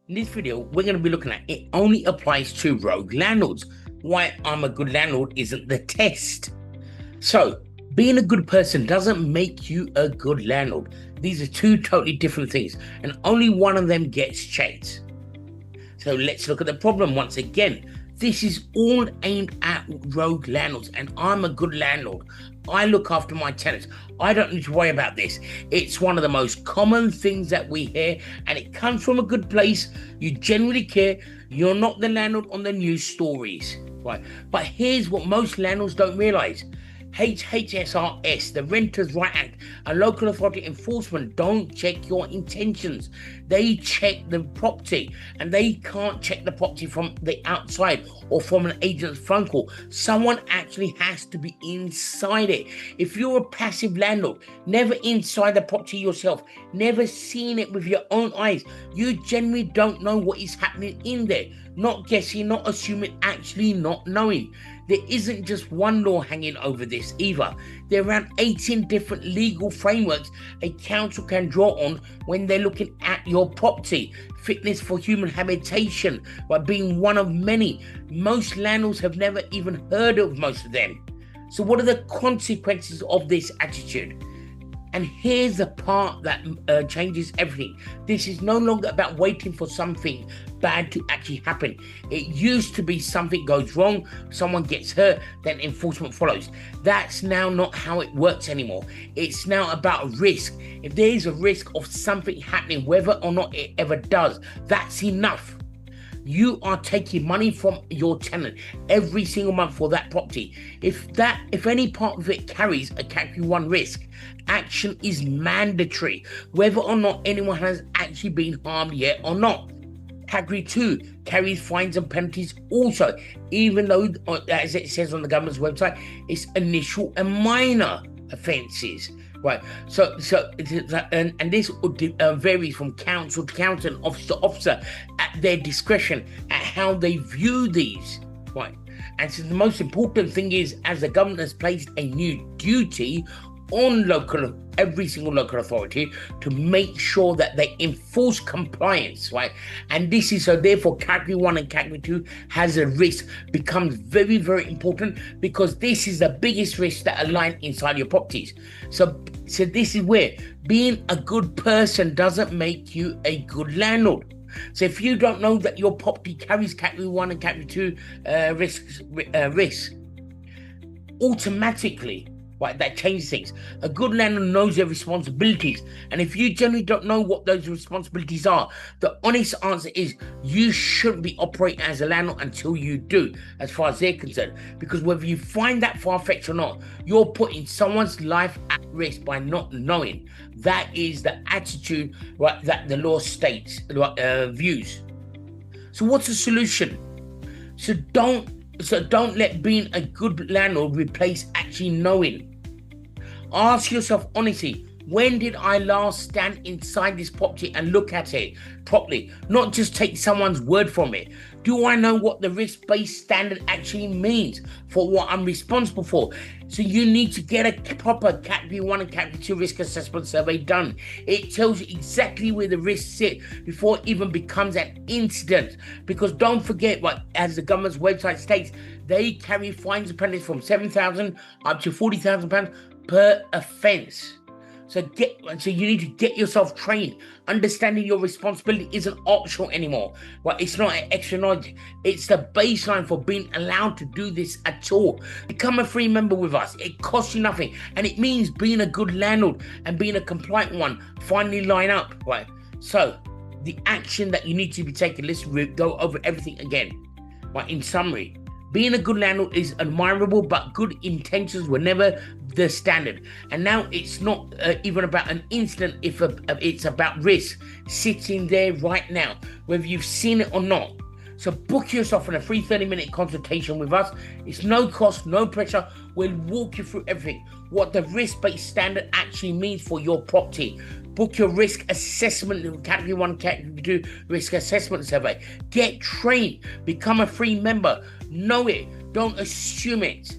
In this video, we're going to be looking at it only applies to rogue landlords. Why I'm a good landlord isn't the test. So, being a good person doesn't make you a good landlord. These are two totally different things, and only one of them gets checked. So let's look at the problem once again. This is all aimed at rogue landlords, and I'm a good landlord. I look after my tenants. I don't need to worry about this. It's one of the most common things that we hear, and it comes from a good place. You genuinely care. You're not the landlord on the news stories, right? But here's what most landlords don't realize. HHSRS, the Renters' Right Act, and local authority enforcement don't check your intentions. They check the property, and they can't check the property from the outside or from an agent's phone call. Someone actually has to be inside it. If you're a passive landlord, never inside the property yourself, never seen it with your own eyes, you generally don't know what is happening in there. Not guessing, not assuming, actually not knowing. There isn't just one law hanging over this either. There are around 18 different legal frameworks a council can draw on when they're looking at your property. Fitness for human habitation, by being one of many. Most landlords have never even heard of most of them. So what are the consequences of this attitude? And here's the part that changes everything. This is no longer about waiting for something bad to actually happen. It used to be something goes wrong, someone gets hurt, then enforcement follows. That's now not how it works anymore. It's now about risk. If there is a risk of something happening, whether or not it ever does, that's enough. You are taking money from your tenant every single month for that property. If any part of it carries a category 1 risk, action is mandatory, whether or not anyone has actually been harmed yet or not. Category 2 carries fines and penalties also, even though, as it says on the government's website, it's initial and minor offences. Right, so this varies from council to council and officer to officer at their discretion at how they view these. Right, and so the most important thing is, as the government has placed a new duty on every single local authority to make sure that they enforce compliance, right? And this is so therefore category 1 and category 2 has a risk becomes very, very important, because this is the biggest risk that align inside your properties. So this is where being a good person doesn't make you a good landlord. So if you don't know that your property carries category 1 and category 2 risks, automatically, right, that changes things. A good landlord knows their responsibilities, and if you generally don't know what those responsibilities are, the honest answer is you shouldn't be operating as a landlord until you do, as far as they're concerned. Because whether you find that far-fetched or not, you're putting someone's life at risk by not knowing. That is the attitude, right, that the law states, views. So what's the solution? So don't let being a good landlord replace actually knowing. Ask yourself honestly, when did I last stand inside this property and look at it properly? Not just take someone's word from it. Do I know what the risk-based standard actually means for what I'm responsible for? So you need to get a proper category 1 and category 2 risk assessment survey done. It tells you exactly where the risks sit before it even becomes an incident. Because don't forget, what as the government's website states, they carry fines and penalties from £7,000 up to £40,000 per offence. So you need to get yourself trained. Understanding your responsibility isn't optional anymore. Right? It's not an extra knowledge. It's the baseline for being allowed to do this at all. Become a free member with us. It costs you nothing. And it means being a good landlord and being a compliant one finally line up. Right? So the action that you need to be taking, let's go over everything again. Right? In summary, being a good landlord is admirable, but good intentions were never the standard. And now it's not even about an incident, if it's about risk sitting there right now, whether you've seen it or not. So book yourself in a free 30-minute consultation with us. It's no cost, no pressure. We'll walk you through everything, what the risk-based standard actually means for your property. Book your risk assessment, category 1, category 2 risk assessment survey. Get trained, become a free member. Know it, don't assume it.